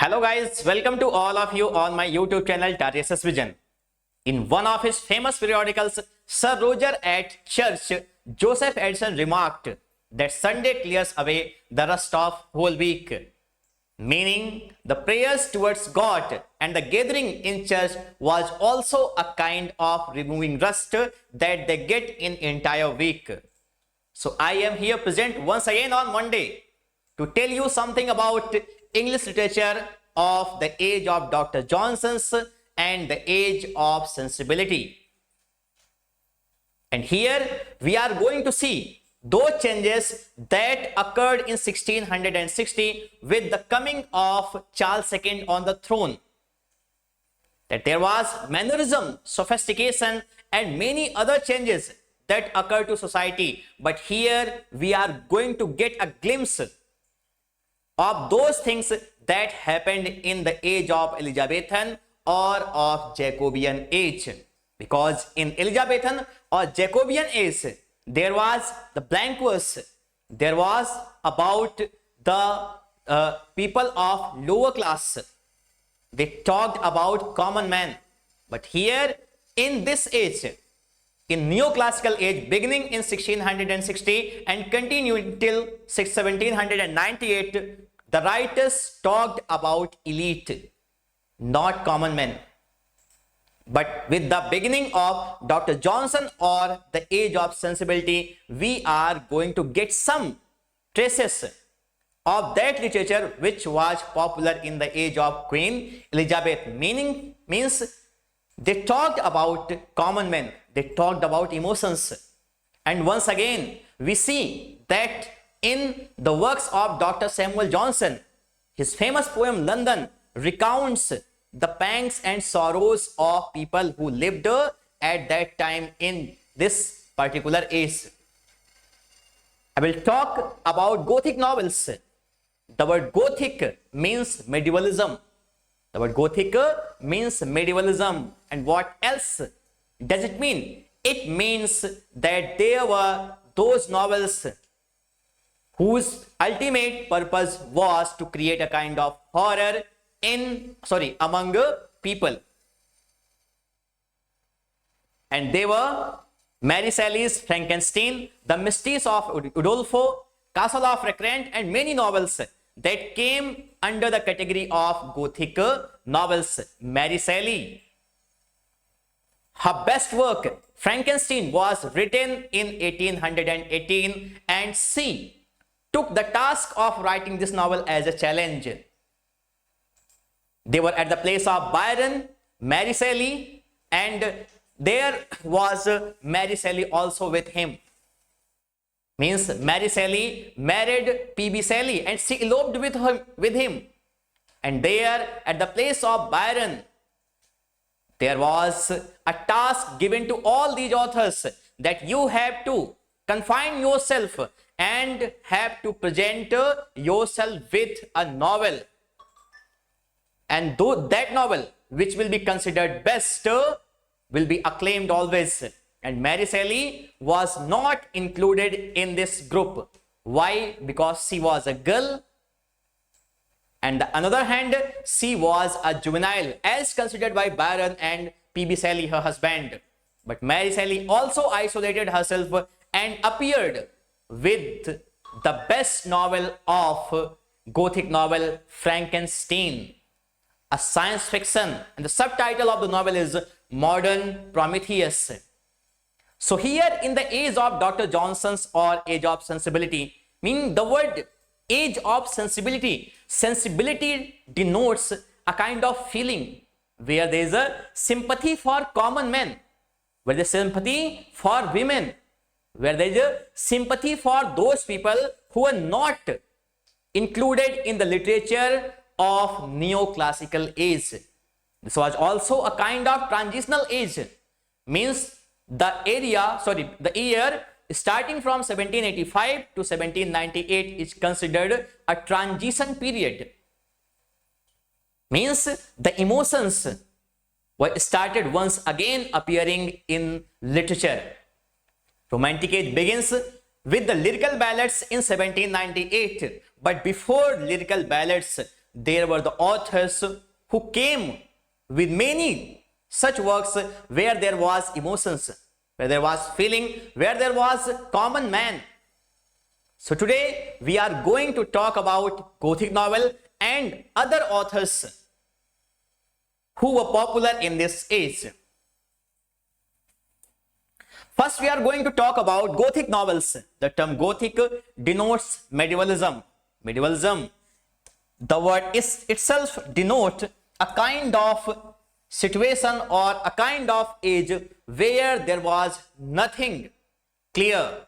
Hello guys, welcome to all of you on my YouTube channel TRSS Vision. In one of his famous periodicals, Sir Roger at Church, Joseph Edison remarked that Sunday clears away the rust of whole week. Meaning, the prayers towards God and the gathering in church was also a kind of removing rust that they get in entire week. So I am here present once again on Monday to tell you something about English literature of the age of Dr. Johnson's and the age of sensibility. And here we are going to see those changes that occurred in 1660 with the coming of Charles II on the throne. That there was mannerism, sophistication and many other changes that occurred to society. But here we are going to get a glimpse of those things that happened in the age of Elizabethan or of Jacobean age. Because in Elizabethan or Jacobean age, there was the blank verse. There was about the people of lower class. They talked about common man. But here in this age, in neoclassical age, beginning in 1660 and continuing till 1798, the writers talked about elite, not common men. But with the beginning of Dr. Johnson or the age of sensibility, we are going to get some traces of that literature which was popular in the age of Queen Elizabeth. Means they talked about common men, they talked about emotions. And once again, we see that in the works of Dr. Samuel Johnson, his famous poem London recounts the pangs and sorrows of people who lived at that time in this particular age. I will talk about Gothic novels. The word Gothic means medievalism. The word Gothic means medievalism. And what else does it mean? It means that there were those novels whose ultimate purpose was to create a kind of horror among people. And they were Mary Shelley's Frankenstein, The Mysteries of Udolpho, Castle of Recreant, and many novels that came under the category of Gothic novels. Mary Shelley, her best work, Frankenstein, was written in 1818, and she took the task of writing this novel as a challenge. They were at the place of Byron, Mary Shelley, and there was Mary Shelley also with him. Means Mary Shelley married P.B. Shelley and she eloped with him. And there at the place of Byron, there was a task given to all these authors that you have to confine yourself and have to present yourself with a novel. And though that novel, which will be considered best, will be acclaimed always. And Mary Shelley was not included in this group. Why? Because she was a girl. And on the other hand, she was a juvenile as considered by Byron and P.B. Shelley, her husband. But Mary Shelley also isolated herself and appeared with the best novel of Gothic novel, Frankenstein, a science fiction, and the subtitle of the novel is Modern Prometheus. So here in the age of Dr. Johnson's or age of sensibility, meaning the word age of sensibility, sensibility denotes a kind of feeling where there is a sympathy for common men, where there is sympathy for women, where there is a sympathy for those people who are not included in the literature of neoclassical age. This was also a kind of transitional age. Means the year starting from 1785 to 1798 is considered a transition period. Means the emotions were started once again appearing in literature. Romantic age begins with the lyrical ballads in 1798. But before lyrical ballads, there were the authors who came with many such works where there was emotions, where there was feeling, where there was common man. So today we are going to talk about Gothic novel and other authors who were popular in this age. First, we are going to talk about Gothic novels. The term Gothic denotes medievalism. Medievalism, the word is itself denotes a kind of situation or a kind of age where there was nothing clear.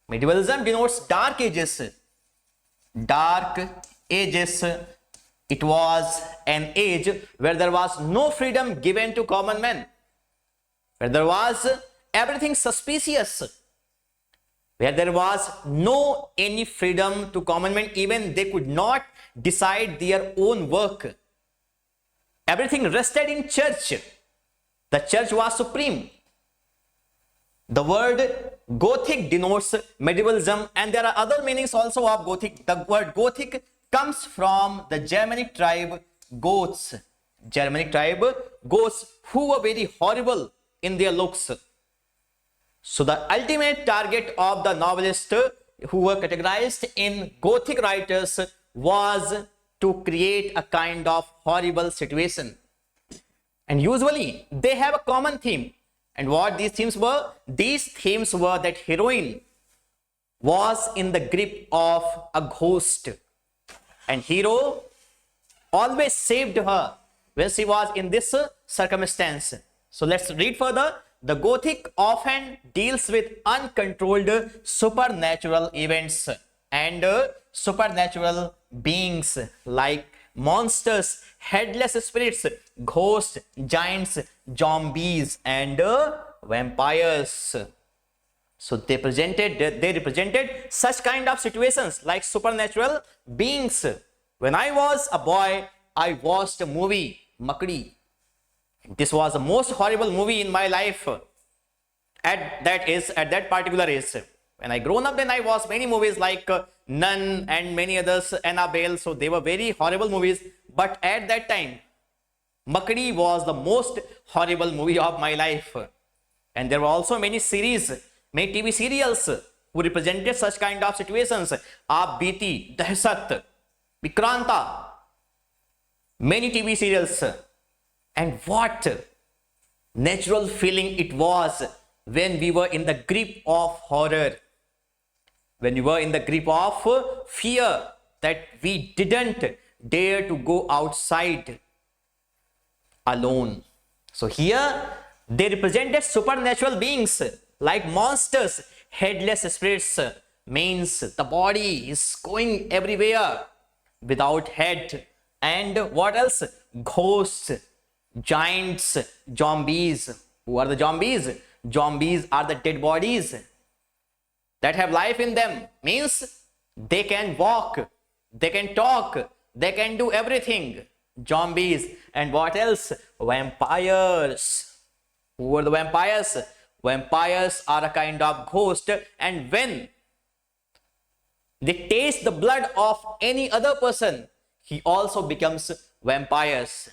Medievalism denotes dark ages. Dark ages. It was an age where there was no freedom given to common men, where there was everything suspicious, where there was no any freedom to common men. Even they could not decide their own work. Everything rested in church. The church was supreme. The word Gothic denotes medievalism, and there are other meanings also of Gothic. The word Gothic comes from the Germanic tribe Goths. Germanic tribe Goths, who were very horrible in their looks. So the ultimate target of the novelists who were categorized in Gothic writers was to create a kind of horrible situation. And usually they have a common theme. And what these themes were? These themes were that heroine was in the grip of a ghost, and hero always saved her when she was in this circumstance. So let's read further. The Gothic often deals with uncontrolled supernatural events and supernatural beings like monsters, headless spirits, ghosts, giants, zombies, and vampires. So they represented such kind of situations like supernatural beings. When I was a boy, I watched a movie, Makdi. This was the most horrible movie in my life at that particular age. When I grown up, then I watched many movies like Nun and many others, Annabelle. So they were very horrible movies. But at that time, Makdi was the most horrible movie of my life. And there were also many series, many TV serials who represented such kind of situations. Aap Beeti, Dahsat, Vikranta, many TV serials. And what natural feeling it was when we were in the grip of horror, when we were in the grip of fear, that we didn't dare to go outside alone. So here they represented supernatural beings like monsters, headless spirits, means the body is going everywhere without head. And what else? Ghosts, giants, zombies. Who are the zombies? Zombies are the dead bodies that have life in them. Means they can walk, they can talk, they can do everything. Zombies. And what else? Vampires. Who are the vampires? Vampires are a kind of ghost, and when they taste the blood of any other person, he also becomes vampires.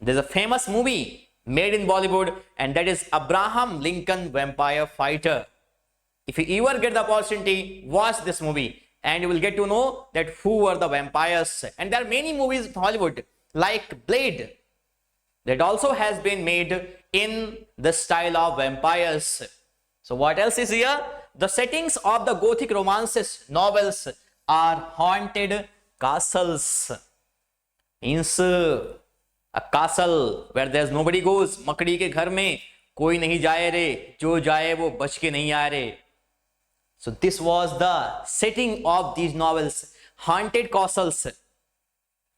There's a famous movie made in Bollywood, and that is Abraham Lincoln Vampire Fighter. If you ever get the opportunity, watch this movie and you will get to know that who were the vampires. And there are many movies in Hollywood like Blade that also has been made in the style of vampires. So what else is here? The settings of the Gothic romances novels are haunted castles. Means a castle where there's nobody goes. मकड़ी के घर में कोई नहीं जाए रे, जो जाए वो बच के नहीं आए रे. So this was the setting of these novels, haunted castles.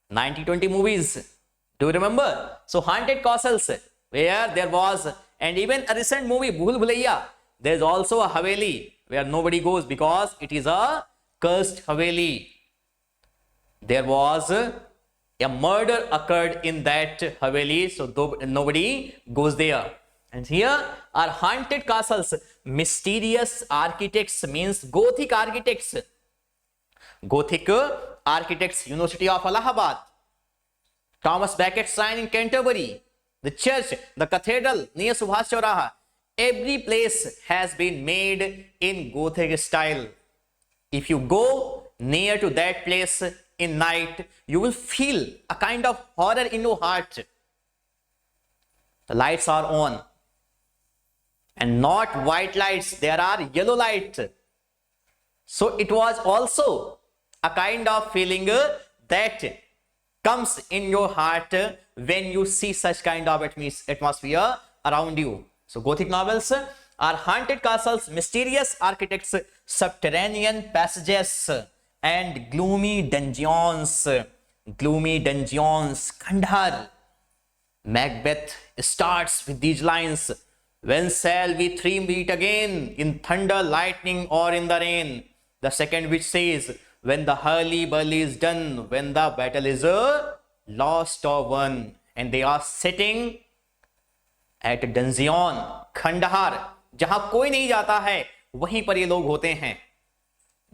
1920 movies. Do you remember? So haunted castles where there was, and even a recent movie Bhul Bhulaiya, there's also a Haveli where nobody goes because it is a cursed Haveli. There was a murder occurred in that Haveli, so nobody goes there. And here are haunted castles, mysterious architects, means Gothic architects, Gothic architects, University of Allahabad, Thomas Beckett Shrine in Canterbury, the church, the cathedral near Subhash Chauraha. Every place has been made in Gothic style. If you go near to that place in night, you will feel a kind of horror in your heart. The lights are on, and not white lights, there are yellow lights. So it was also a kind of feeling that comes in your heart when you see such kind of atmosphere around you. So Gothic novels are haunted castles, mysterious architects, subterranean passages, and gloomy dungeons. Gloomy dungeons. Kandahar. Macbeth starts with these lines: when shall we three meet again, in thunder, lightning, or in the rain? The second which says, when the hurly-burly is done, when the battle is lost or won. And they are sitting at a dungeon, खंडहार, जहां कोई नहीं जाता है, वहीं पर ये लोग होते हैं.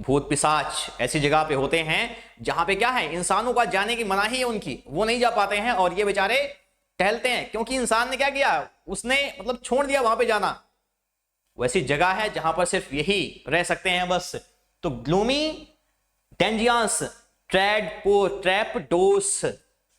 भूत पिशाच ऐसी जगह पे होते हैं जहां पे क्या है, इंसानों का जाने की मनाही है उनकी, वो नहीं जा पाते हैं और ये बेचारे टहलते हैं, क्योंकि इंसान ने क्या किया, उसने मतलब छोड़ दिया वहां पे जाना. वैसी जगह है जहां पर सिर्फ यही रह सकते हैं बस. तो gloomy dungeons, trapdoors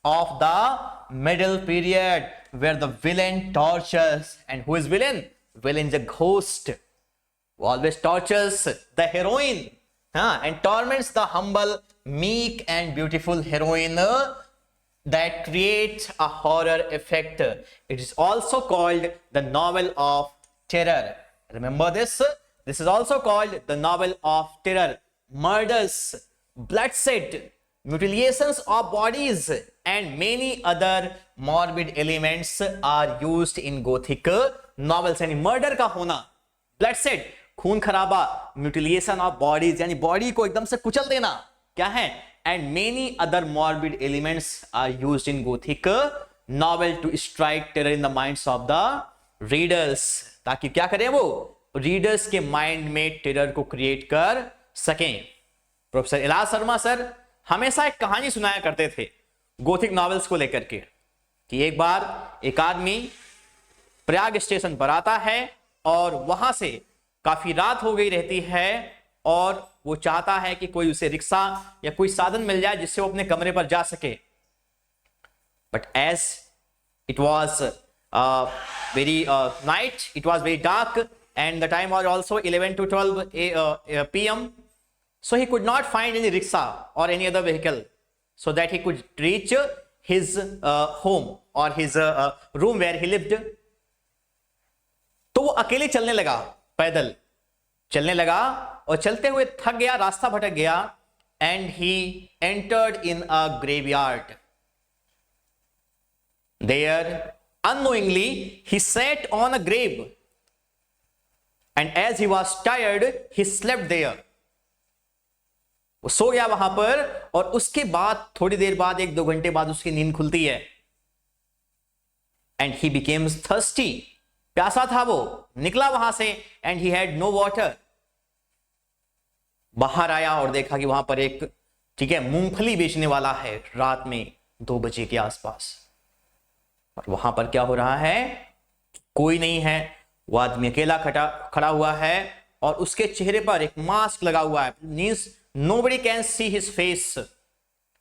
of the middle period, where the villain tortures. And who is villain? Villain is a ghost who always tortures the heroine, and torments the humble, meek and beautiful heroine, that creates a horror effect. It is also called the novel of terror. Remember this? This is also called the novel of terror. Murders, bloodshed, mutilations of bodies, and many other morbid elements are used in Gothic novels. यानी murder का होना, bloodshed, खून खराबा, mutilation of bodies यानी body को एकदम से कुचल देना, क्या है, and many other morbid elements are used in Gothic novel to strike terror in the minds of the readers, ताकि क्या करें, वो रीडर्स के माइंड में टेरर को क्रिएट कर सकें. प्रोफेसर इलाज शर्मा सर हमेशा एक कहानी सुनाया करते थे गोथिक नॉवेल्स को लेकर के, कि एक बार एक आदमी प्रयाग स्टेशन पर आता है और वहां से काफी रात हो गई रहती है और वो चाहता है कि कोई उसे रिक्शा या कोई साधन मिल जाए जिससे वो अपने कमरे पर जा सके. But as it was very night, it was very dark, and the time was also 11 to 12 p.m. So he could not find any rickshaw or any other vehicle so that he could reach his home or his room where he lived. तो वो अकेले चलने लगा, पैदल चलने लगा और चलते हुए थक गया, रास्ता भटक गया, and he entered in a graveyard. There, unknowingly, he sat on a grave, and as he was tired, he slept there. वो सो गया वहां पर और उसके बाद थोड़ी देर बाद, 1-2 घंटे बाद उसकी नींद खुलती है. And he became thirsty. प्यासा था वो, निकला वहां से, and he had no water. बाहर आया और देखा कि वहां पर एक, ठीक है, मूंगफली बेचने वाला है रात में 2 बजे के आसपास. और वहां पर क्या हो रहा है, कोई नहीं है. वो आदमी अकेला खड़ा हुआ है और उसके चेहरे पर एक मास्क लगा हुआ है. Means nobody can see his face.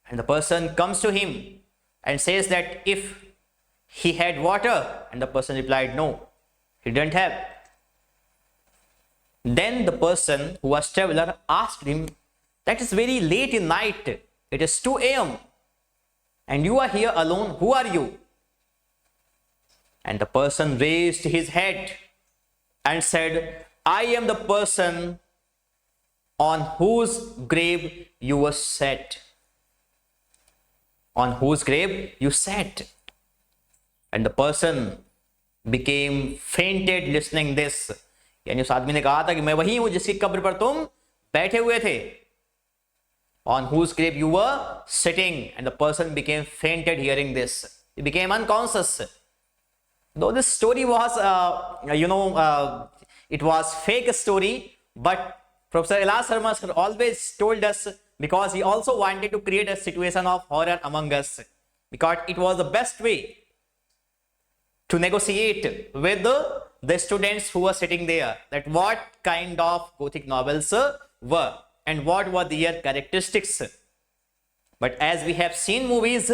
And the person comes to him and says that if he had water, and the person replied no, he didn't have. Then the person who was traveler asked him, that is very late in night, it is 2 a.m. and you are here alone, who are you? And the person raised his head and said, I am the person on whose grave you were set. On whose grave you sat. And the person became fainted listening this. यानी उस आदमी ने कहा था कि मैं वही हूं जिसकी कब्र पर तुम बैठे हुए थे. On whose grave you were sitting. And the person became fainted hearing this. He became unconscious. Though this story was, it was fake story, but Professor Ilas Sharma sir always told us because he also wanted to create a situation of horror among us, because it was the best way to negotiate with the students who were sitting there, that what kind of Gothic novels were and what were their characteristics. But as we have seen movies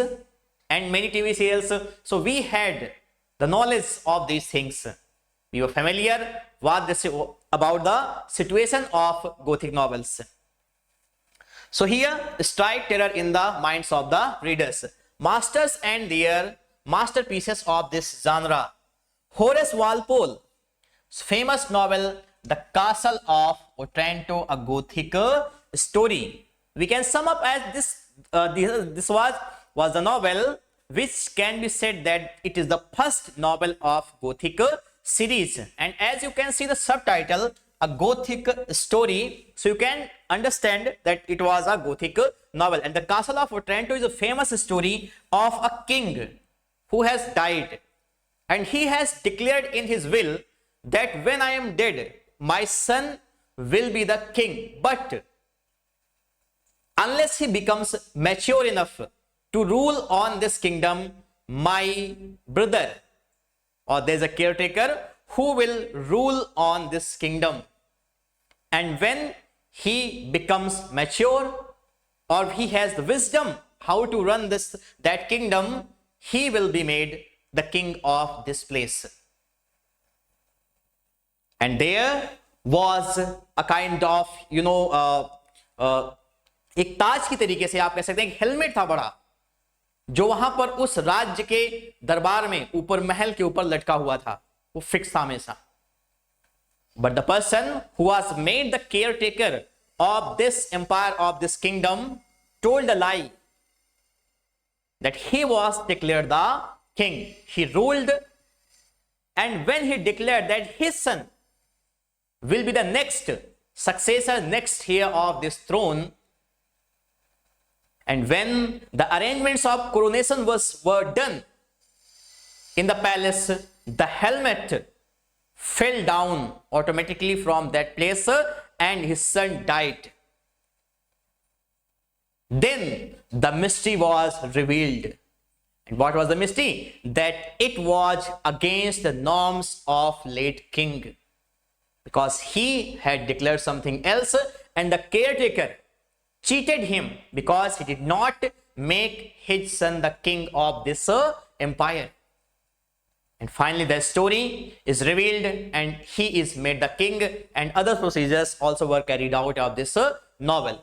and many TV serials, so we had the knowledge of these things. We were familiar with this, about the situation of Gothic novels. So here, strike terror in the minds of the readers. Masters and their masterpieces of this genre. Horace Walpole's famous novel, The Castle of Otranto, a Gothic story. We can sum up as this. This was the novel which can be said that it is the first novel of Gothic series. And as you can see the subtitle, a Gothic story, so you can understand that it was a Gothic novel. And The Castle of Otranto is a famous story of a king who has died, and he has declared in his will that when I am dead, my son will be the king. But unless he becomes mature enough to rule on this kingdom, my brother, or there's a caretaker who will rule on this kingdom. And when he becomes mature, or he has the wisdom how to run that kingdom, he will be made the king of this place. And there was a kind of, एक ताज की तरीके से आप कह सकते हैं, helmet था बड़ा, जो वहां पर उस राज्य के दरबार में ऊपर महल के ऊपर लटका हुआ था, वो फिक्स था हमेशा. But the person who was made the caretaker of this empire, of this kingdom, told a lie that he was declared the king. He ruled, and when he declared that his son will be the next successor, next heir of this throne, and when the arrangements of coronation were done in the palace, the helmet fell down automatically from that place, and his son died. Then the mystery was revealed. And what was the mystery? That it was against the norms of late king, because he had declared something else, and the caretaker cheated him because he did not make his son the king of this empire. And finally the story is revealed, and he is made the king, and other procedures also were carried out of this novel.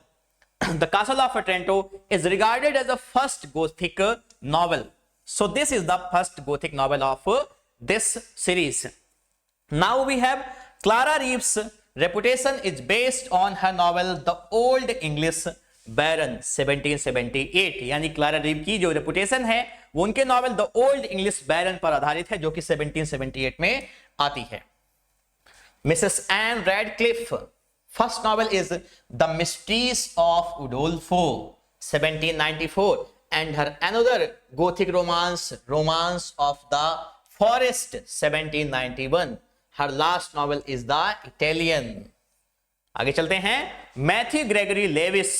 The Castle of Otranto is regarded as the first Gothic novel. So this is the first Gothic novel of this series. Now we have Clara Reeves' reputation is based on her novel The Old English Baron 1778. यानी Clara रीव की जो reputation है वो उनके novel the old English baron पर आधारित है, जो कि 1778 में आती है. Mrs Ann Radcliffe first novel is the mysteries of Udolpho 1794, and her another Gothic romance of the Forest 1791. Her last novel is The Italian. आगे चलते हैं. Matthew Gregory Lewis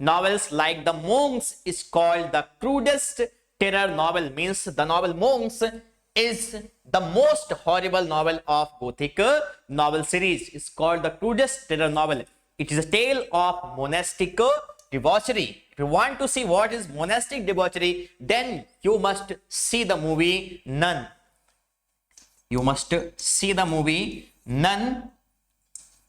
novels like The Monks is called the crudest terror novel. Means the novel Monks is the most horrible novel of Gothic novel series. It's called the crudest terror novel. It is a tale of monastic debauchery. If you want to see what is monastic debauchery, then you must see the movie Nun. You must see the movie Nun.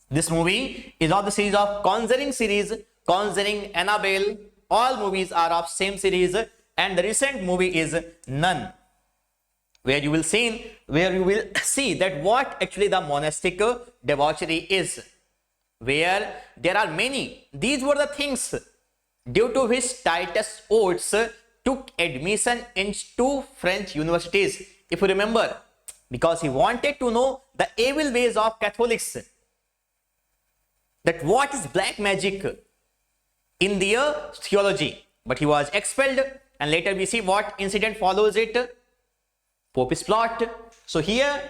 This movie is of the series of Conjuring series, Conjuring, Annabelle. All movies are of same series, and the recent movie is Nun, where you will see that what actually the monastic debauchery is, where there are many. These were the things due to which Titus Oates took admission into French universities, if you remember, because he wanted to know the evil ways of Catholics, that what is black magic in their theology. But he was expelled, and later we see what incident follows it. Pope's plot. So here,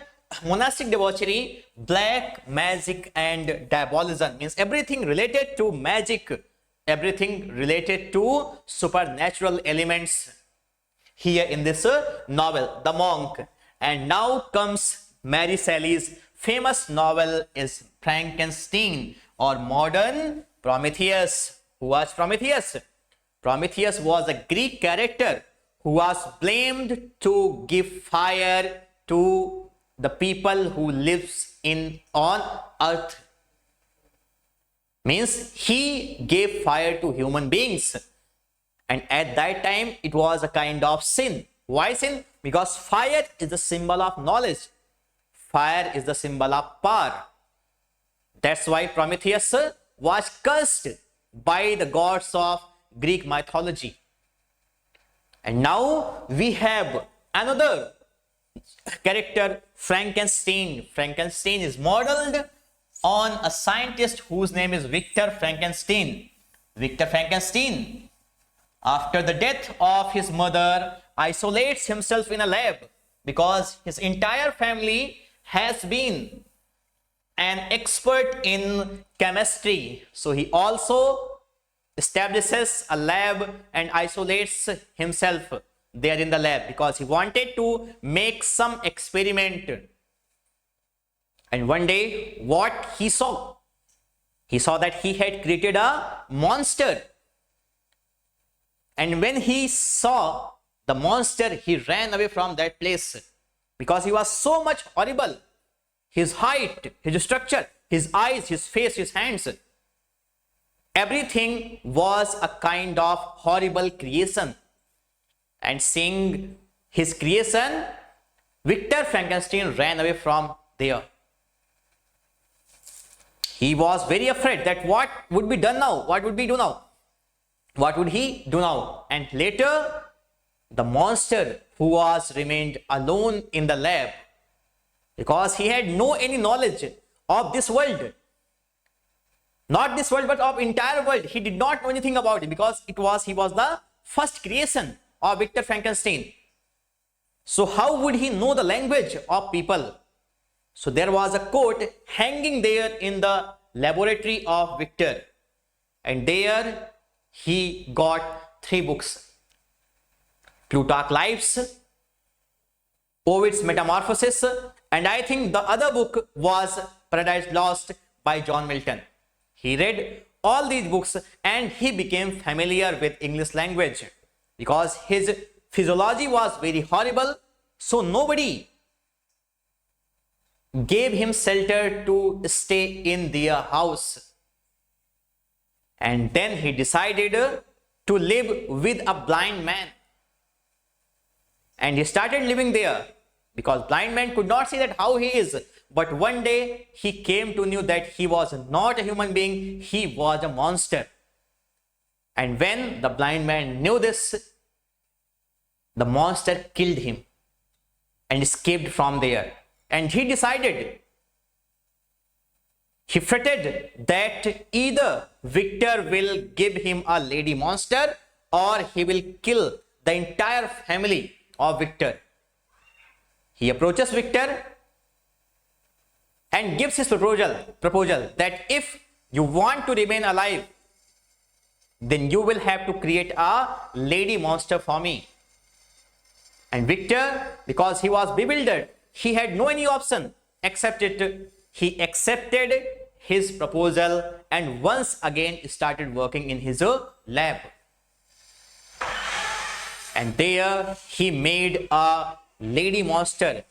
monastic debauchery, black magic and diabolism, means everything related to magic everything related to supernatural elements here in this novel, The Monk. And now comes Mary Shelley's famous novel is Frankenstein or modern Prometheus. Who was Prometheus? Prometheus was a Greek character who was blamed to give fire to the people who lives on earth. Means he gave fire to human beings. And at that time, it was a kind of sin. Why sin? Because fire is the symbol of knowledge. Fire is the symbol of power. That's why Prometheus was cursed by the gods of Greek mythology. And now we have another character, Frankenstein. Frankenstein is modeled on a scientist whose name is Victor Frankenstein. Victor Frankenstein, after the death of his mother, isolates himself in a lab because his entire family has been an expert in chemistry. So he also establishes a lab and isolates himself there in the lab because he wanted to make some experiment. And one day, what he saw? He saw that he had created a monster. And when he saw the monster, he ran away from that place because he was so much horrible. His height, his structure, his eyes, his face, his hands. Everything was a kind of horrible creation. And seeing his creation, Victor Frankenstein ran away from there. He was very afraid that what would be done now? What would we do now? What would he do now? And later, the monster who was remained alone in the lab because he had no any knowledge of this world. Not this world, but of entire world. He did not know anything about it because he was the first creation of Victor Frankenstein. So how would he know the language of people? So there was a coat hanging there in the laboratory of Victor. And there he got 3 books. Plutarch's Lives, Ovid's Metamorphoses, and I think the other book was Paradise Lost by John Milton. He read all these books and he became familiar with English language because his physiology was very horrible. So nobody gave him shelter to stay in their house. And then he decided to live with a blind man. And he started living there because blind man could not see that how he is. But one day he came to know that he was not a human being, he was a monster. And when the blind man knew this, the monster killed him and escaped from there. And he decided, he fretted that either Victor will give him a lady monster or he will kill the entire family of Victor. He approaches Victor and gives his proposal that if you want to remain alive, then you will have to create a lady monster for me. And Victor, because he was bewildered, he had no any option except it. He accepted his proposal and once again started working in his lab. And there he made a lady monster.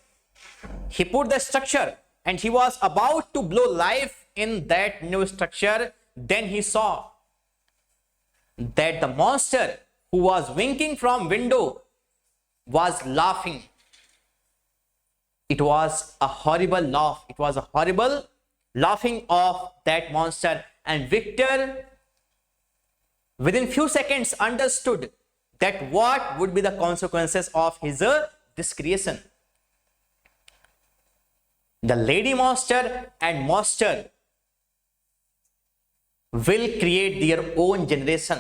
He put the structure and he was about to blow life in that new structure. Then he saw that the monster who was winking from window was laughing. It was a horrible laugh. It was a horrible laughing of that monster. And Victor, within few seconds, understood that what would be the consequences of his this creation. The lady monster and monster will create their own generation,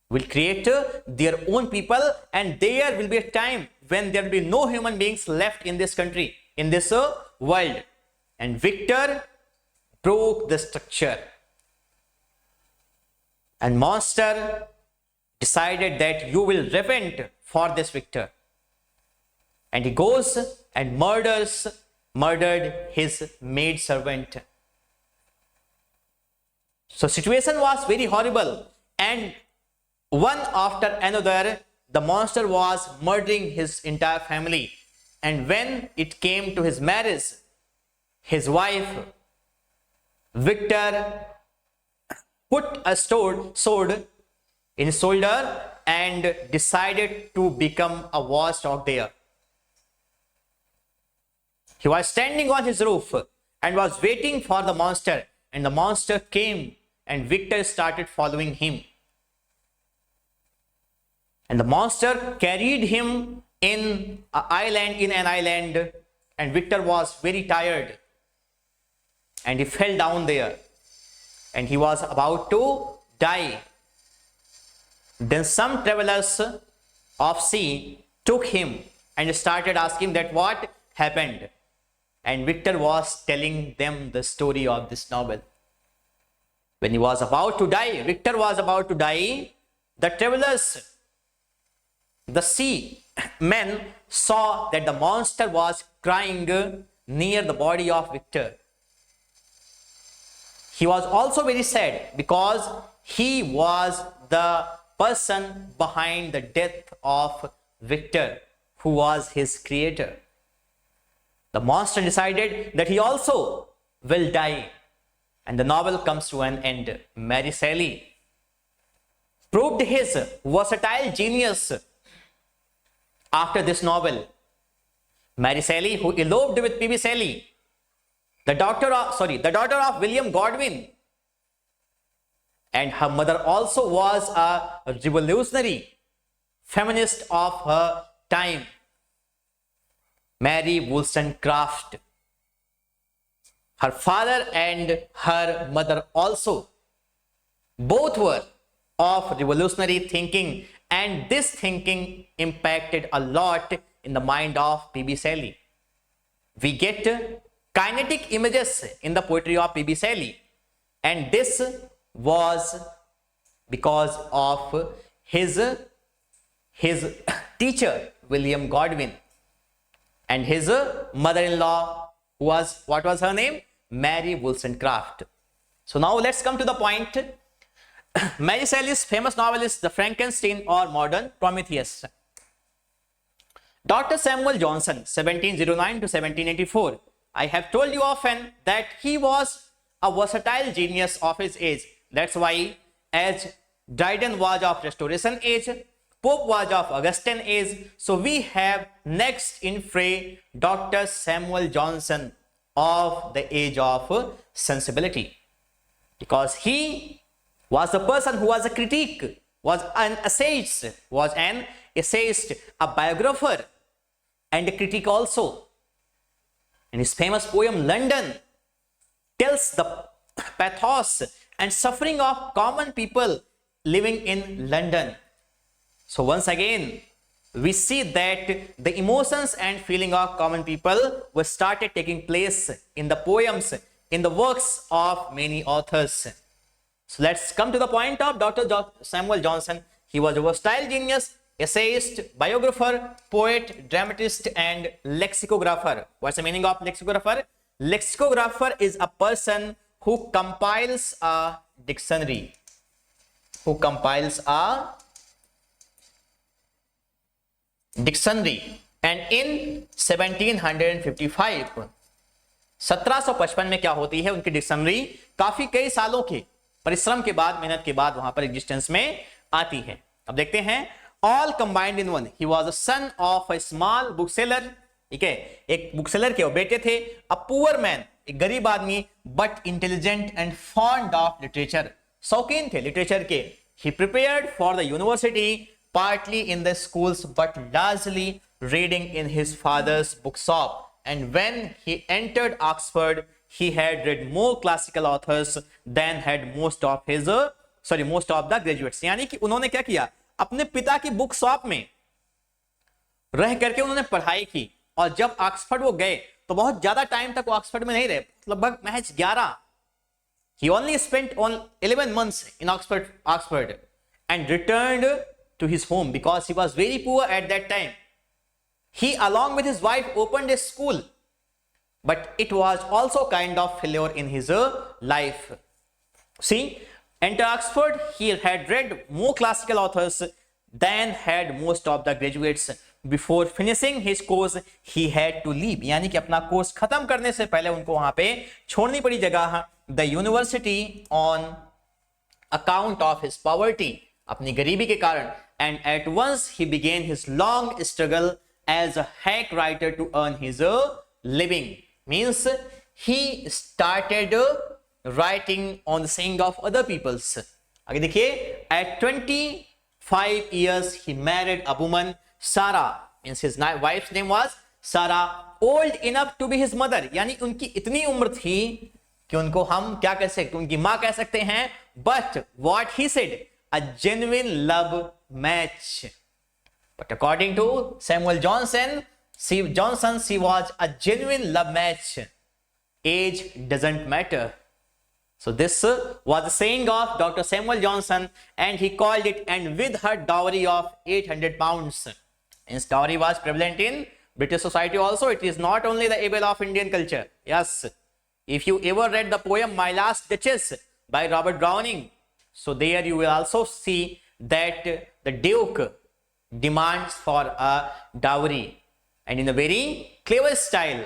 will create their own people, and there will be a time when there will be no human beings left in this country, in this world. And Victor broke the structure. And monster decided that you will repent for this Victor. And he goes and murdered his maid servant. So situation was very horrible, and one after another the monster was murdering his entire family. And when it came to his marriage, his wife Victor put a sword in his shoulder and decided to become a watchdog there. He was standing on his roof and was waiting for the monster, and the monster came and Victor started following him. And the monster carried him in an island, and Victor was very tired and he fell down there and he was about to die. Then some travelers of sea took him and started asking that what happened. And Victor was telling them the story of this novel. When he was about to die, Victor was about to die, the travelers, the sea men saw that the monster was crying near the body of Victor. He was also very sad because he was the person behind the death of Victor, who was his creator. The monster decided that he also will die, and the novel comes to an end. Mary Shelley proved his versatile genius after this novel. Mary Shelley, who eloped with P.B. Shelley, the daughter of William Godwin, and her mother also was a revolutionary feminist of her time, Mary Wollstonecraft. Her father and her mother also, both were of revolutionary thinking, and this thinking impacted a lot in the mind of P.B. Shelley. We get kinetic images in the poetry of P.B. Shelley, and this was because of his teacher William Godwin, and his mother-in-law was, what was her name? Mary Wollstonecraft. So now let's come to the point. Mary Shelley's famous novel is The Frankenstein or Modern Prometheus. Dr. Samuel Johnson, 1709 to 1784. I have told you often that he was a versatile genius of his age. That's why, as Dryden was of Restoration age, Pope was of Augustine age, so we have next in fray Dr. Samuel Johnson of the age of sensibility, because he was the person who was a critic, was an essayist, a biographer, and a critic also. In his famous poem London tells the pathos and suffering of common people living in London. So once again, we see that the emotions and feeling of common people were started taking place in the poems, in the works of many authors. So let's come to the point of Dr. Samuel Johnson. He was a versatile genius, essayist, biographer, poet, dramatist, and lexicographer. What's the meaning of lexicographer? Lexicographer is a person who compiles a dictionary. And in 1755, 1755 में क्या होती है, उनकी dictionary काफी कई सालों के परिश्रम के बाद, मेहनत के बाद वहां पर एग्जिस्टेंस में आती है. अब देखते हैं. All combined in one. He was a son of a small book seller. ठीक है, एक बुक सेलर के वो बेटे थे. अ पुअर मैन, एक गरीब आदमी, but intelligent and fond of literature. शौकीन थे लिटरेचर के. He prepared for the university, partly in the schools but largely reading in his father's bookshop. And when he entered Oxford, he had read more classical authors than had most of the graduates. यानी कि उन्होंने क्या किया, अपने पिता की book shop में रह करके उन्होंने पढ़ाई की. और जब ऑक्सफोर्ड वो गए तो बहुत ज्यादा टाइम तक वो ऑक्सफोर्ड में नहीं रहे, लगभग महज He only spent on 11 months in Oxford and returned to his home because he was very poor at that time. He, along with his wife, opened a school, but it was also kind of failure in his life. See, enter Oxford, he had read more classical authors than had most of the graduates. Before finishing his course, he had to leave. यानी कि अपना course खत्म करने से पहले उनको वहां पे छोड़नी पड़ी जगह the university on account of his poverty, अपनी गरीबी के कारण. And at once he began his long struggle as a hack writer to earn his living. Means he started writing on the saying of other people's. आगे देखिए, at 25 years he married a woman, Sarah. Means his wife's name was Sarah, old enough to be his mother. यानी उनकी इतनी उम्र थी कि उनको हम क्या कह सकते, उनकी माँ कह सकते हैं. But what he said, a genuine love match. But according to Samuel Johnson, she was a genuine love match. Age doesn't matter. So this was the saying of Dr. Samuel Johnson, and he called it, and with her dowry of 800 pounds. His dowry was prevalent in British society also. It is not only the able of Indian culture. Yes. If you ever read the poem My Last Duchess by Robert Browning, so there you will also see that the Duke demands for a dowry, and in a very clever style.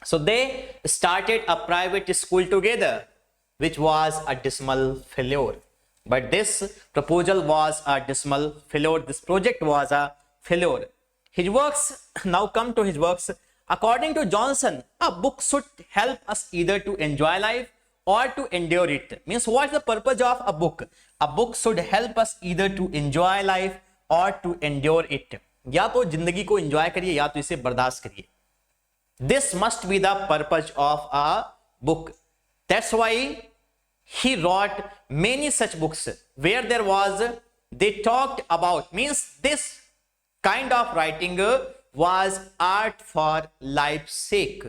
So they started a private school together, which was a dismal failure. But this proposal was a dismal failure. This project was a failure. His works, now come to his works. According to Johnson, a book should help us either to enjoy life or to endure it. Means what's the purpose of a book? A book should help us either to enjoy life or to endure it. या तो जिंदगी को enjoy करिए या तो इसे बर्दाश्त करिए. This must be the purpose of a book. That's why he wrote many such books where they talked about, means this kind of writing was art for life's sake.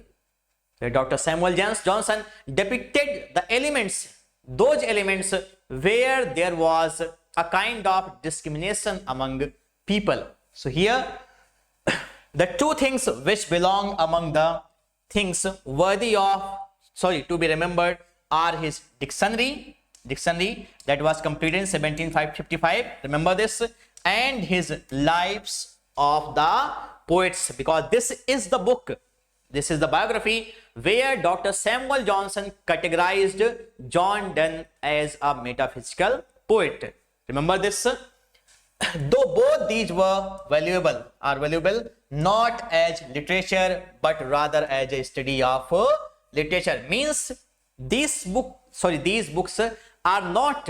Where Dr. Samuel Johnson depicted the elements, those elements where there was a kind of discrimination among people. So here, the two things which belong among the things worthy of, to be remembered are his dictionary that was completed in 1755. Remember this, and his lives of the poets, because this is the book, this is the biography where Dr. Samuel Johnson categorized John Donne as a metaphysical poet. Remember this. Though both these are valuable not as literature but rather as a study of literature. Means these books are not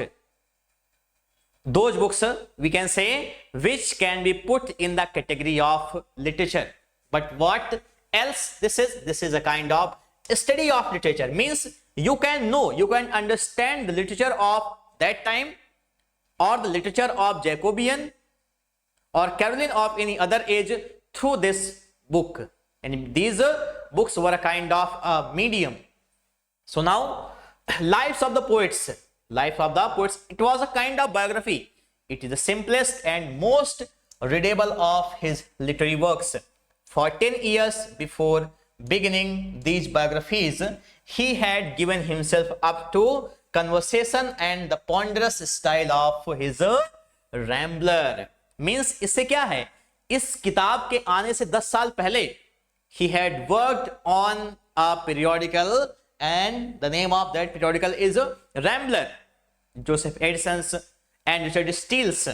those books, we can say, which can be put in the category of literature. But what else this is a kind of study of literature. Means you can know, you can understand the literature of that time, or the literature of Jacobean or Caroline of any other age through this book. And these books were a kind of medium. So now, Lives of the Poets, it was a kind of biography. It is the simplest and most readable of his literary works. For 10 years before beginning these biographies, he had given himself up to conversation and the ponderous style of his Rambler. Means इससे क्या है, इस किताब के आने से 10 साल पहले he had worked on a periodical, and the name of that periodical is Rambler. Joseph Addison's and Richard Steele's.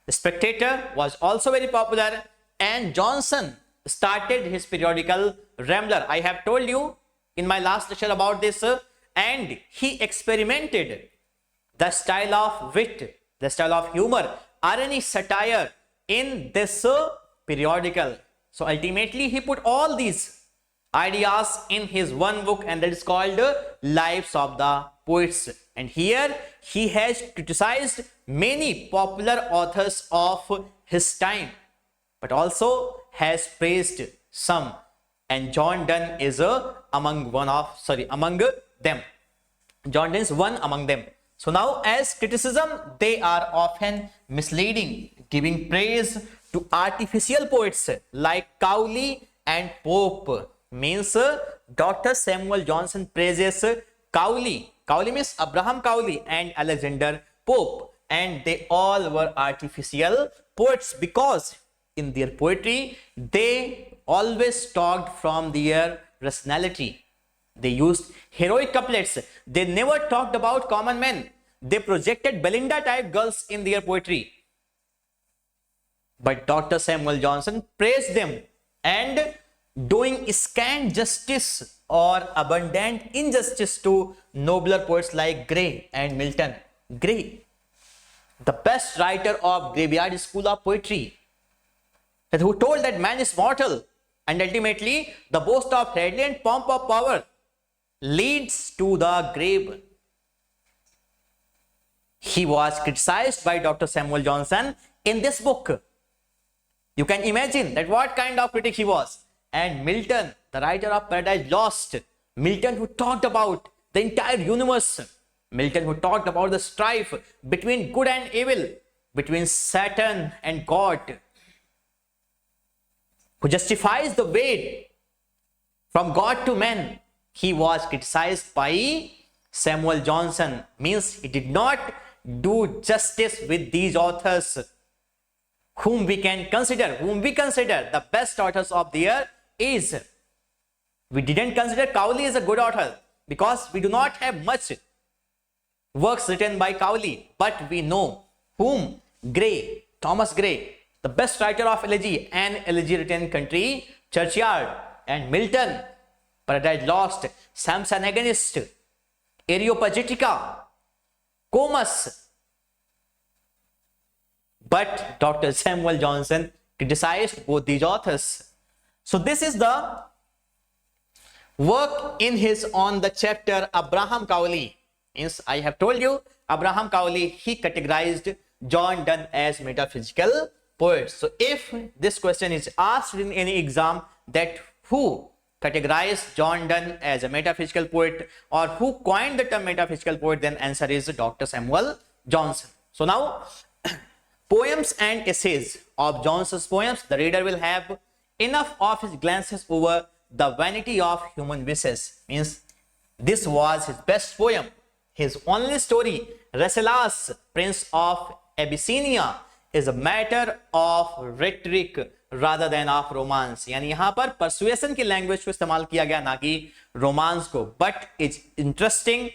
The Spectator was also very popular, and Johnson started his periodical Rambler. I have told you in my last lecture about this, and he experimented the style of wit, the style of humor, irony, satire in this periodical. So ultimately he put all these ideas in his one book, and that is called Lives of the Poets. And here he has criticized many popular authors of his time, but also has praised some, and John Donne is among them. John Donne is one among them. So now, as criticism, they are often misleading, giving praise to artificial poets like Cowley and Pope. Means Dr. Samuel Johnson praises Cowley. Cowley means Abraham Cowley and Alexander Pope, and they all were artificial poets because in their poetry they always talked from their rationality. They used heroic couplets. They never talked about common men. They projected Belinda type girls in their poetry. But Dr. Samuel Johnson praised them and doing scant justice or abundant injustice to nobler poets like Gray and Milton. Gray, the best writer of graveyard school of poetry, who told that man is mortal and ultimately the boast of radiant pomp of power leads to the grave. He was criticized by Dr. Samuel Johnson in this book. You can imagine that what kind of critic he was. And Milton, the writer of Paradise Lost, Milton who talked about the entire universe, Milton who talked about the strife between good and evil, between Satan and God, who justifies the way from God to man, he was criticized by Samuel Johnson. Means he did not do justice with these authors whom we consider the best authors of their age. We didn't consider Cowley as a good author because we do not have much works written by Cowley, but we know whom? Gray, Thomas Gray, the best writer of elegy, and elegy written Country Churchyard, and Milton, Paradise Lost, Samson Agonist, Areopagitica, Comus. But Dr. Samuel Johnson criticized both these authors. So this is the work in his on the chapter Abraham Cowley. Means I have told you Abraham Cowley, he categorized John Donne as metaphysical poet. So if this question is asked in any exam that who categorized John Donne as a metaphysical poet or who coined the term metaphysical poet, then answer is Dr. Samuel Johnson. So now poems and essays of Johnson's poems, the reader will have enough of his glances over the vanity of human wishes. Means this was his best poem. His only story, Rasselas, Prince of Abyssinia, is a matter of rhetoric rather than of romance. यानी यहाँ पर persuasion की language को इस्तेमाल किया गया, ना कि romance को. But it's interesting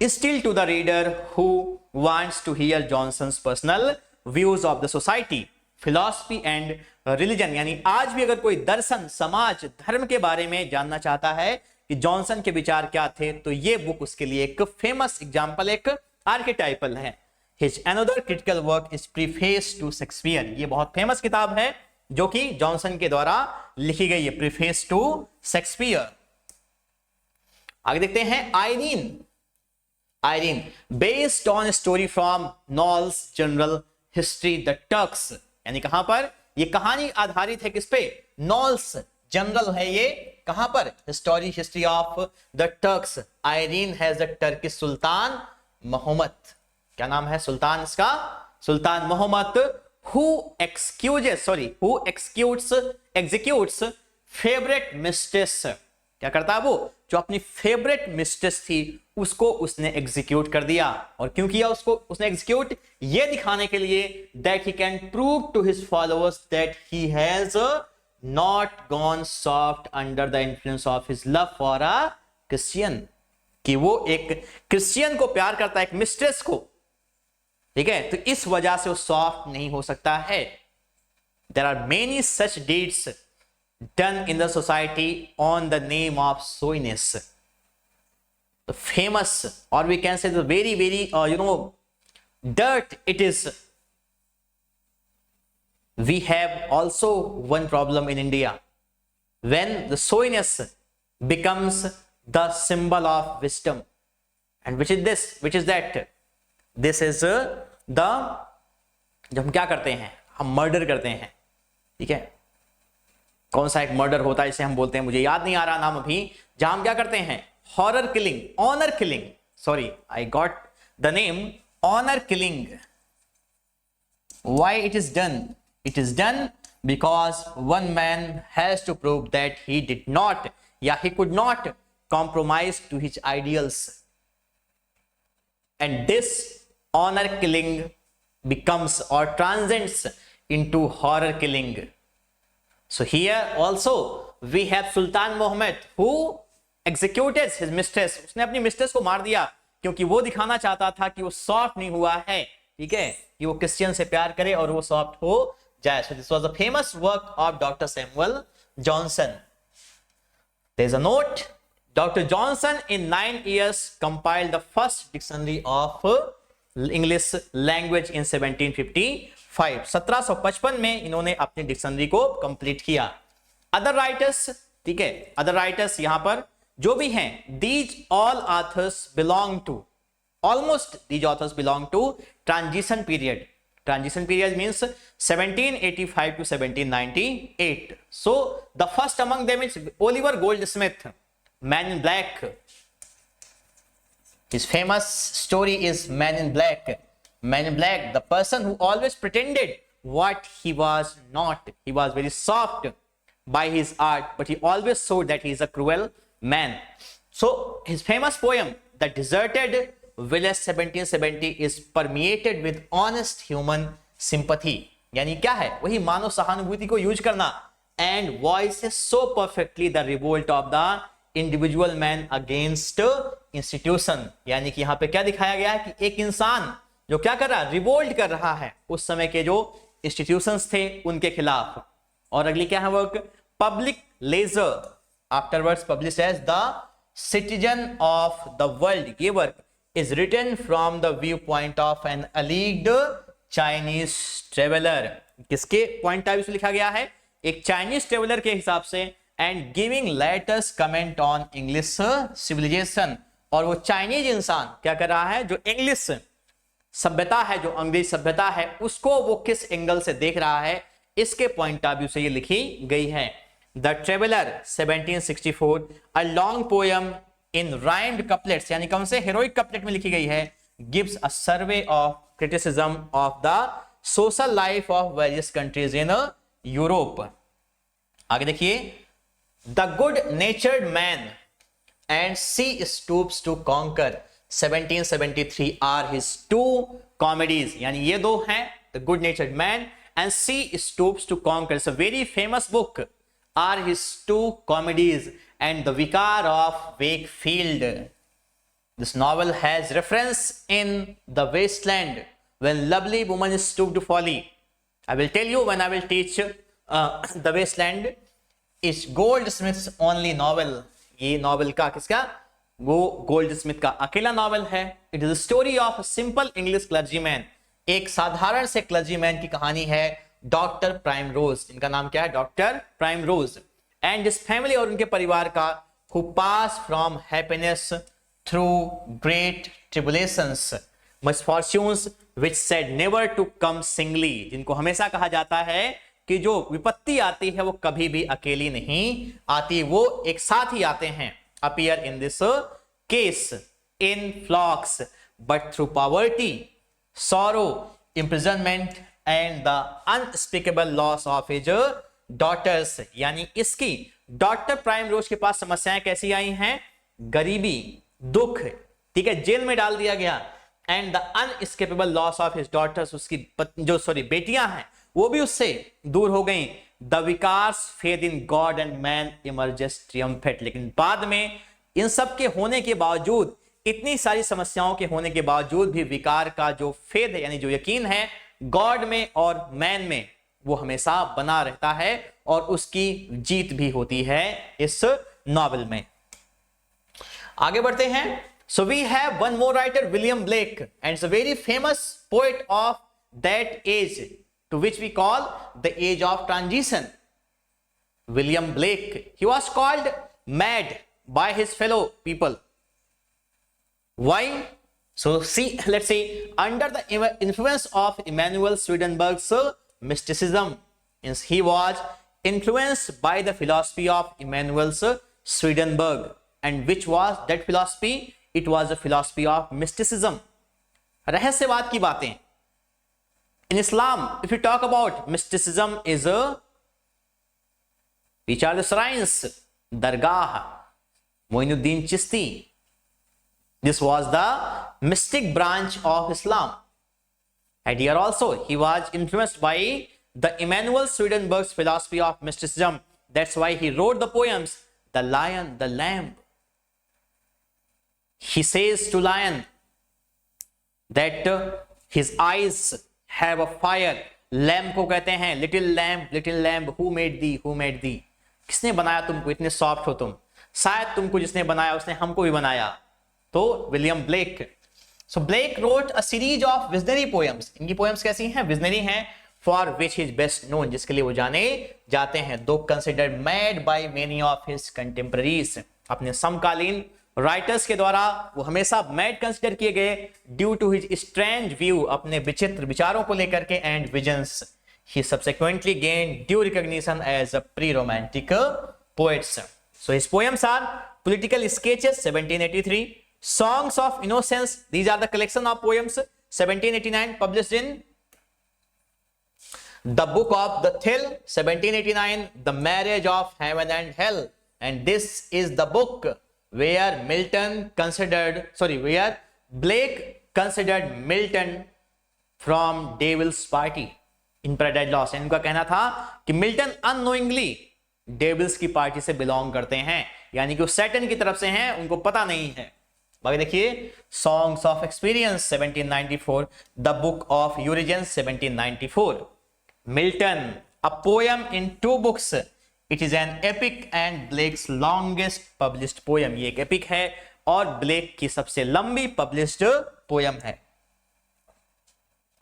still to the reader who wants to hear Johnson's personal views of the society, philosophy and religion. यानी आज भी अगर कोई दर्शन, समाज, धर्म के बारे में जानना चाहता है कि जॉनसन के विचार क्या थे, तो ये बुक उसके लिए एक फेमस एग्जांपल, एक आर्केटाइपल है. His another critical work is Preface to Shakespeare. ये बहुत फेमस किताब है जो कि जॉनसन के द्वारा लिखी गई है, Preface to Shakespeare. आगे देखते हैं Irene, based on a story from Noel's General History, The Turks. यानी कहां पर ये कहानी आधारित है, किस पे? नॉल्स जनरल है ये, कहां पर? History of the Turks. Irene has the Turkish sultan Mohammed. क्या नाम है सुल्तान इसका? Sultan Mohammed. Who executes favourite mistress. क्या करता है वो? जो अपनी फेवरेट मिस्ट्रेस थी उसको उसने एग्जीक्यूट कर दिया. और क्यों किया उसको उसने एग्जीक्यूट? ये दिखाने के लिए that he can prove to his followers that he has not gone soft under the influence of his love for a Christian. कि वो एक क्रिश्चियन को प्यार करता है, एक मिस्ट्रेस को. ठीक है, तो इस वजह से वो सॉफ्ट नहीं हो सकता है. There are many such deeds done in the society on the name of showiness. The famous, or we can say the very dirt it is. We have also one problem in India. When the showiness becomes the symbol of wisdom, and which is that? This is the जब हम क्या करते हैं, हम murder करते हैं. ठीक है, कौन सा एक मर्डर होता है इसे हम बोलते हैं, मुझे याद नहीं आ रहा नाम अभी, जहां हम क्या करते हैं, horror killing, honour killing. sorry, I got the name honor killing. Why it is done? It is done because one man has to prove that he did not, he could not compromise to his ideals. And this honor killing becomes or transcends into horror killing. So here also we have Sultan Muhammad who executed his mistress. उसने अपनी mistress को मार दिया क्योंकि वो दिखाना चाहता था कि वो सॉफ्ट नहीं हुआ है, ठीक है, कि वो क्रिश्चियन से प्यार करे और वो सॉफ्ट हो जाए. So this was a famous work of Dr. Samuel Johnson. There is a note. Dr. Johnson in 9 years compiled the first dictionary of English language in 1755. 1755 में इन्होंने अपनी डिक्शनरी को कंप्लीट किया. अदर राइटर्स, ठीक है, other writers यहां पर जो भी हैं, these all authors belong to, almost these authors belong to transition period. Transition period means 1785 to 1798. So the first among them is Oliver Goldsmith, Man in Black. His famous story is Man in Black. Man in Black, the person who always pretended what he was not. He was very soft by his art, but he always showed that he is a cruel man. So his famous poem, The Deserted Village 1770, is permeated with honest human sympathy. यानी क्या है? वही मानव सहानुभूति को use करना. And voices so perfectly the revolt of the individual man against institution. यानी कि यहाँ पे क्या दिखाया गया है कि एक इंसान जो क्या कर रहा है, रिवोल्ट कर रहा है उस समय के जो इंस्टीट्यूशंस थे उनके खिलाफ. और अगली क्या है work? Public ledger, afterwards published as the citizen of the world. ये work is written from the view point of an alleged Chinese traveller. किसके पॉइंट ऑफ व्यू से लिखा गया है? एक चाइनीज ट्रेवलर के हिसाब से. And giving latest comment on English civilisation. और वो चाइनीज इंसान क्या कर रहा है? जो इंग्लिश सभ्यता है, जो अंग्रेज सभ्यता है, उसको वो किस एंगल से देख रहा है, इसके पॉइंट ऑफ व्यू से ये लिखी गई है. The traveller 1764, a long poem in rhymed couplets, यानी कौन से हेरोइक कपलेट में लिखी गई है, gives a survey of criticism of the social life of various countries in Europe. आगे देखिए, the good natured man and she stoops to conquer 1773 are his two comedies. यानी ये दो हैं, the good natured man and she stoops to conquer. It's a very famous book. Are his two comedies and the vicar of Wakefield. This novel has reference in the waste land when lovely woman stoop to folly. I will tell you when I will teach the wasteland is Goldsmith's only novel. ये novel का किसका? वो Goldsmith का अकेला novel है. It is story of simple English clergyman. एक साधारण से क्लर्जीमैन की कहानी है, डॉक्टर प्राइम रोज. इनका नाम क्या है? Doctor Primrose. And this family और उनके परिवार का who pass from happiness through great tribulations, misfortunes which said never to come singly. जिनको हमेशा कहा जाता है कि जो विपत्ति आती है वो कभी भी अकेली नहीं आती, वो एक साथ ही आते हैं. appear in this case in flocks but through poverty, sorrow, imprisonment and the unspeakable loss of his daughters. यानी इसकी डॉक्टर प्राइम रोज के पास समस्याएं कैसी आई हैं? गरीबी, दुख, ठीक है, जेल में डाल दिया गया. And the unescapable loss of his daughters, उसकी बेटियां हैं वो भी उससे दूर हो गई. The vicar's faith in God and man emerges triumphant. लेकिन बाद में इन सब के होने के बावजूद, इतनी सारी समस्याओं के होने के बावजूद भी विकार का जो फेथ है, यानी जो यकीन है गॉड में और मैन में, वो हमेशा बना रहता है और उसकी जीत भी होती है इस नॉवेल में. आगे बढ़ते हैं. So we have one more writer, William Blake, and it's a very famous poet of that age, to which we call the age of transition. William Blake, he was called mad by his fellow people. Why? So see, let's see, under the influence of Emanuel Swedenborg's mysticism, he was influenced by the philosophy of Emanuel Swedenborg. And which was that philosophy? it was a philosophy of mysticism. रहस्यवाद की बातें. In Islam, if you talk about mysticism, is a which are the shrines, Dargah, Moinuddin Chishti. This was the mystic branch of Islam. And here also he was influenced by the Emanuel Swedenborg's philosophy of mysticism. That's why he wrote the poems The Lion, the Lamb. He says to lion that his eyes have a fire. Lamb को कहते हैं little lamb, who made thee? किसने बनाया तुमको, इतने soft हो तुम? शायद तुमको जिसने बनाया उसने हमको भी बनाया. तो William Blake. So Blake wrote a series of visionary poems. इनकी poems कैसी हैं? Visionary हैं. For which he is best known, जिसके लिए वो जाने जाते हैं. Though considered mad by many of his contemporaries, अपने समकालीन राइटर्स के द्वारा वो हमेशा मैड कंसिडर किए गए due to his strange view, अपने विचित्र विचारों को लेकर के and visions. He subsequently gained due recognition as a pre-romantic poets. So his poems are Political Sketches 1783, Songs of Innocence, these are the collection of poems 1789 published in The Book of the Thill 1789, The Marriage of Heaven and Hell, and this is the book where Blake considered Milton from Devil's Party in Paradise Lost. इनका कहना था कि Milton unknowingly devils की party से belong करते हैं, यानी कि वो सैटन की तरफ से हैं, उनको पता नहीं है. बाकी देखिए songs of experience 1794, the book of Urizen 1794, Milton a poem in 2 books. It is an epic and Blake's longest published poem. ये एक एपिक है और ब्लेक की सबसे लंबी पब्लिश्ड पोयम है.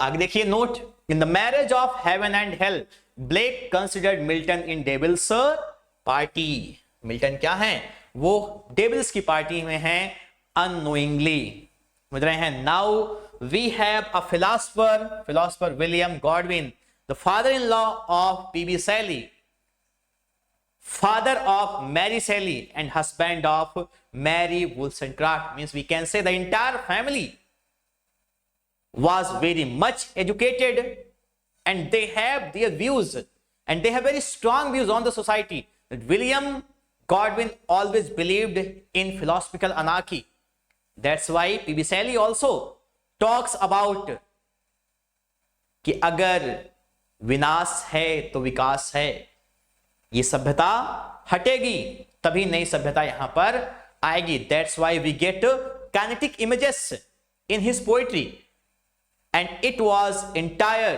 आगे देखिए note. In the marriage of heaven and hell, Blake considered Milton in devil's party. Milton क्या है? वो डेविल्स की पार्टी में हैं अननोइंगली. समझ रहे हैं? Now we have a philosopher William Godwin, the father in law of PB Shelley, father of Mary Shelley and husband of Mary Wollstonecraft. Means we can say the entire family was very much educated and they have their views and they have very strong views on the society. That William Godwin always believed in philosophical anarchy. That's why P.B. Shelley also talks about कि अगर विनाश है तो विकास है, ये सभ्यता हटेगी तभी नई सभ्यता यहां पर आएगी. That's why we get kinetic images in his poetry and it was entire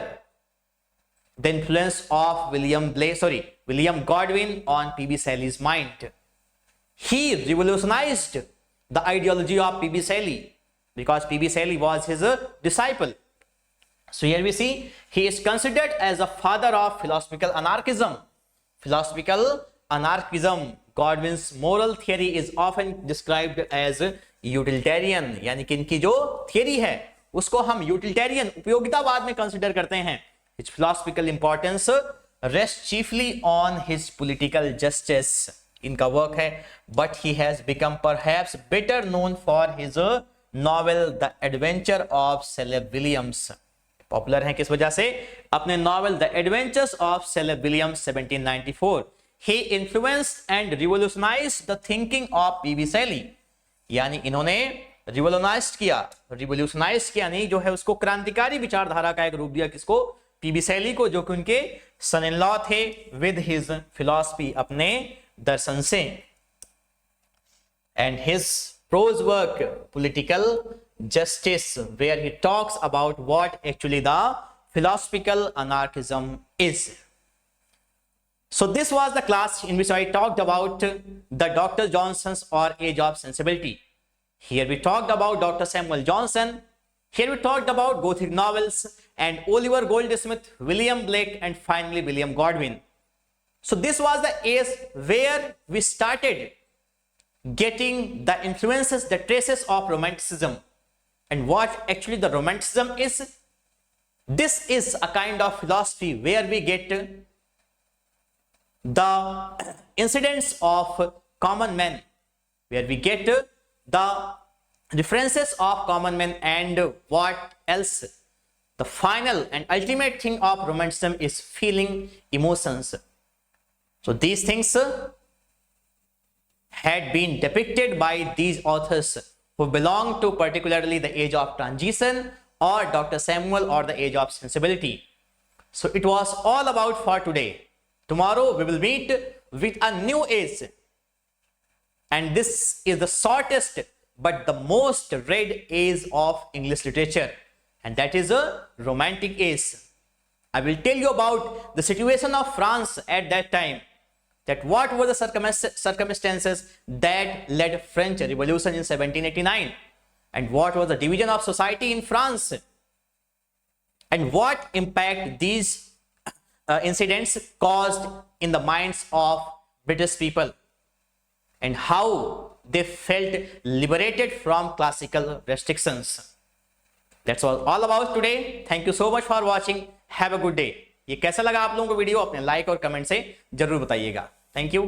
the influence of William Godwin on P.B. Shelley's mind. He revolutionized the ideology of P.B. Shelley because P.B. Shelley was his disciple. So here we see he is considered as a father of philosophical anarchism. Godwin's moral theory is often described as utilitarian. यानी कि इनकी जो theory है उसको हम utilitarian उपयोगितावाद में consider करते हैं. His philosophical importance rests chiefly on his political justice. इनका वर्क है, but he has become perhaps better known for his novel The Adventure of Caleb Williams. Popular हैं किस वजह से? अपने novel the adventures of Caleb Williams 1794. He influenced and revolutionised the thinking of PB Shelley. यानी इन्होंने revolutionise किया नहीं, जो है उसको क्रांतिकारी विचारधारा का एक रूप दिया. किसको? पीबी शैली को, जो कि उनके सन इन लॉ थे विद हिज फिलॉसफी, अपने दर्शन से. And his prose work political Justice, where he talks about what actually the philosophical anarchism is. So this was the class in which I talked about the Dr. Johnson's or Age of Sensibility. Here we talked about Dr. Samuel Johnson. Here we talked about Gothic novels and Oliver Goldsmith, William Blake, and finally William Godwin. So this was the age where we started getting the influences, the traces of Romanticism. And what actually the Romanticism is? This is a kind of philosophy where we get the incidents of common men, where we get the differences of common men, and what else. The final and ultimate thing of romanticism is feeling emotions. So these things had been depicted by these authors who belong to particularly the age of transition or Dr. Samuel or the age of sensibility. So it was all about for today. Tomorrow we will meet with a new age. And this is the shortest but the most read age of English literature. And that is a romantic age. I will tell you about the situation of France at that time. That what were the circumstances that led French Revolution in 1789, and what was the division of society in France, and what impact these incidents caused in the minds of British people, and how they felt liberated from classical restrictions. That's all about today. Thank you so much for watching. Have a good day. ये कैसा लगा आप लोगों को video अपने like और comment से जरूर बताइएगा. Thank you.